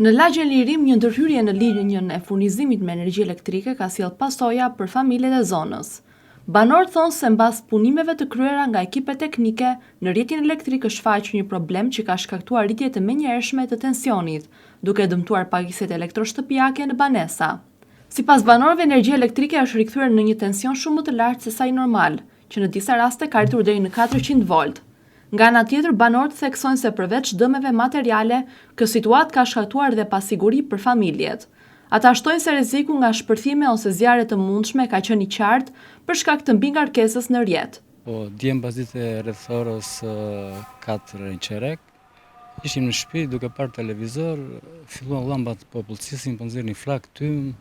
Në Lagjen Lirim, një ndërhyrje në linjën e furnizimit me energji elektrike ka sjellë pasoja për familjet e zonës. Banorët thonë se mbas punimeve të kryera nga ekipet teknike, në rrjetin elektrik është shfaqur një problem që ka shkaktuar rritje të menjëhershme të tensionit, duke dëmtuar pagiset elektroshtëpiake në banesa. Sipas banorëve, energjia elektrike është rikthyer në një tension shumë më të lartë se sa i normal, që në disa raste ka arritur deri në 400 volt. Nga ana tjetër, banorët theksojnë se përveç dëmeve materiale, kjo situatë ka shkaktuar dhe pasiguri për familjet. Ata shtojnë se rreziku nga shpërthime ose zjarre të mundshme ka qenë i qartë për shkak të mbingarkesës në rrjet. Djem pasdite rreth orës 4:15, ishim në shtëpi duke parë televizor, filluan llambat po pulsisin, po nxjerrin flak tym,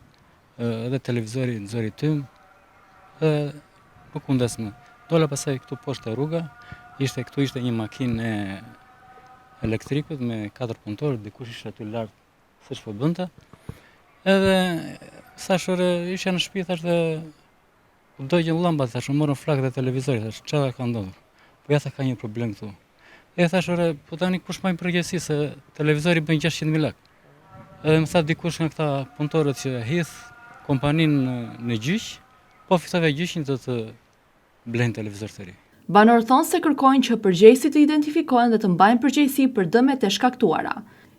edhe televizori nxori tym, dhe po kundesme. Dola pasaj këtu poshtë rruga. Këtu ishte një makinë elektrikut me 4 punëtorë, dikush ishte aty lart, se ç'po bënte. Edhe thash ore, isha në shtëpi, thash dhe dojën llambat, thash, morën flak dhe televizori, thash, çfarë ka ndodhur? Po ja tha, ka një problem këtu. E thash ore, po tani kush më përgjegjësi se televizori bën 600.000 lekë. Edhe më tha dikush nga këta punëtorët që hidh kompaninë në gjyq, po fitove gjyqin të blejnë televizor të ri. Banorët thonë se kërkojnë që përgjegjësit të identifikohen dhe të mbajnë përgjegjësi për dëmet e shkaktuara.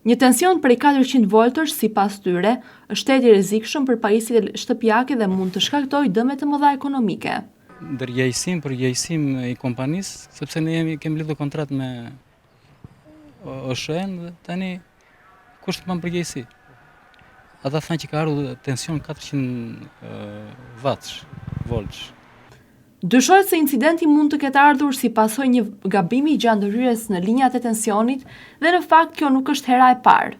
Një tension prej 400 voltësh, sipas tyre, është eti rrezikshëm për pajisjet shtëpiake dhe mund të shkaktojë dëme të mëdha ekonomike. Përgjegjësim i kompanisë, sepse ne kemi lidhur kontratë me OSHE-n dhe tani kush të mban përgjegjësi? Ata thanë që ka ardhur tension 400 voltësh. Dyshohet se incidenti mund të ketë ardhur si pasojë një gabimi gjatë ndërhyrjes në linjat e tensionit dhe në fakt kjo nuk është hera e parë.